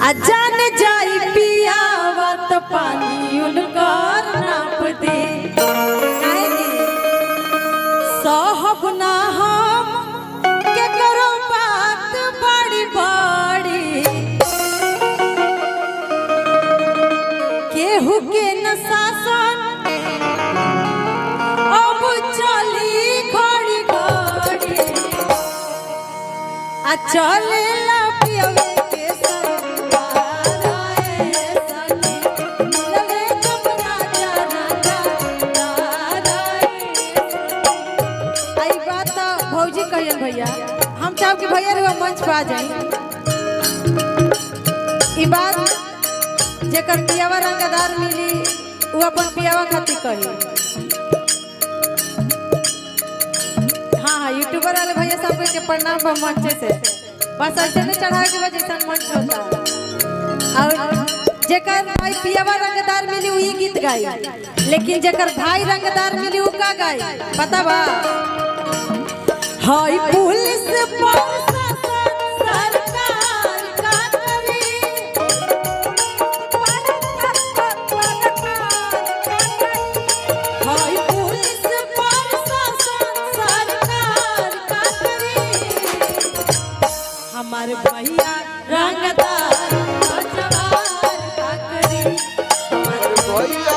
अजान जाई पियावत पानी उनकर नाप दे साहब ना हम के करो बात बड़ी बड़ी केहू के न शासन अब चली घड़ी घड़ी आ चले ला पियवे भैया हम चाह के भैया रे मंच पे आ जाए ई बात जेकर पियावा रंगदार मिली वो अपन पियावा खातिर कही। हाँ यूट्यूबर वाले भैया सब के प्रणाम बा मंच से बस ऐसे में चढ़ा के वजह से मंच होता और जेकर भाई पियावा रंगदार मिली वही गीत गाई लेकिन जेकर भाई रंगदार मिली वो का गाई पता बा हाय पुलिस सरकार का करी हाय पुलिस सरकार का करी हमारे भैया रंगदार जवार का करी हमारे भैया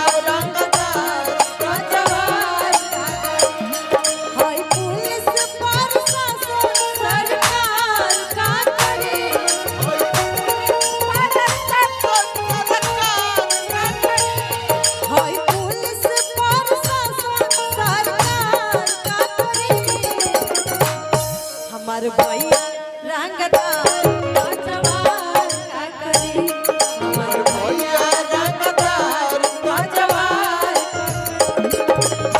हमारे भैया रंगदार जवार का करी हमारे भैया रंगदार जवार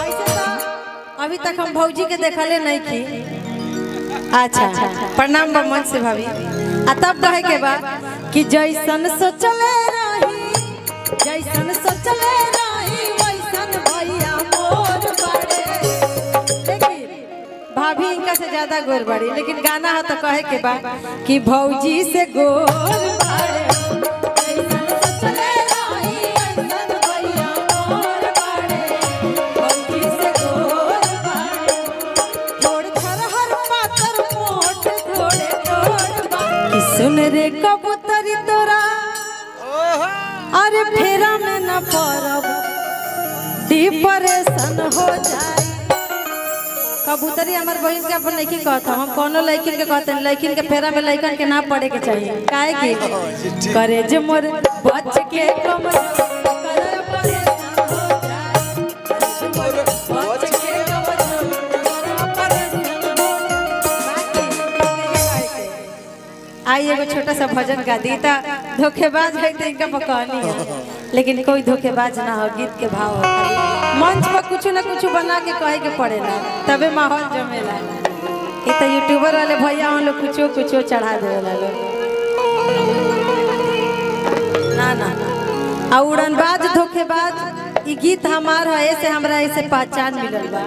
ऐसे तो अभी तक हम भौजी के देखले नहीं की। अच्छा प्रणाम बा मन से भाभी आ तब कहे के बा कि जैसन सोचले रही वैसन भैया मोर बड़े भाभी इनका से ज्यादा गोर बड़ी लेकिन गाना है तो कहे के बा कि भौजी से गोर बड़े भौजी से गोर बड़े थोड़ थरहर पातर मोट थोड़े कि सुन रे कबूतरी तोरा अरे फेरा में न पड़ब डिप्रेशन हो जाए। कबूतरी हमार बहन के अपन लड़की कहता हम कोनो लड़किन के कहते लड़किन के फेरा में लड़कन के ना पड़े के चाहिए काहे कि करे जे मोर बच के कमर आई एगो छोटा सा भजन गा दी ता धोखेबाज है तो इनका पकड़नी है लेकिन कोई धोखेबाज ना हो गीत के भाव हो मंच पर कुछ ना कुछ बना के कहे के पड़ेला तबे माहौल जमेला। ये तो यूट्यूबर वाले भैया हम लोग कुछ चढ़ा देवेला लोग ना आ उड़नबाज धोखेबाज ई गीत हमार है ऐसे हमरा ऐसे पहचान मिलल बा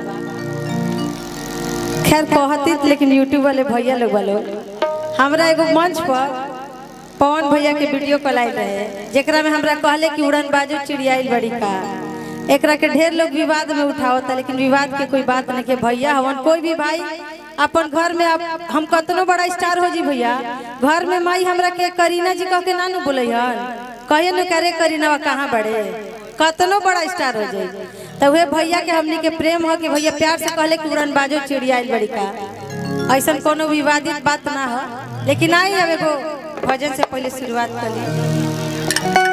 खैर कहती लेकिन यूट्यूब वाले भैया लोग वालों हमरा एगो मंच पर पवन भैया के वीडियो कॉल आए रहे जेकरा में हमरा कहले कि उड़न बाजू चिड़ियाइल बड़ी का एकरा के ढेर लोग विवाद में उठावता लेकिन विवाद के कोई बात नहीं के भैया हवन कोई भी भाई अपन घर में हम कतनो बड़ा स्टार हो जी भैया घर में माई हमरा के करीना जी कह के ना नु बोले कहे न करे करीना कहाँ बड़े कतनो बड़ा स्टार हो जाए तो वे भैया के हमनी के प्रेम हो कि भैया प्यार से कहले कि उड़न बाजू चिड़ियाइल बड़ी का ऐसा कोनो विवादित बात ना हो लेकिन आई अब एगो भजन से पहले शुरुआत करी।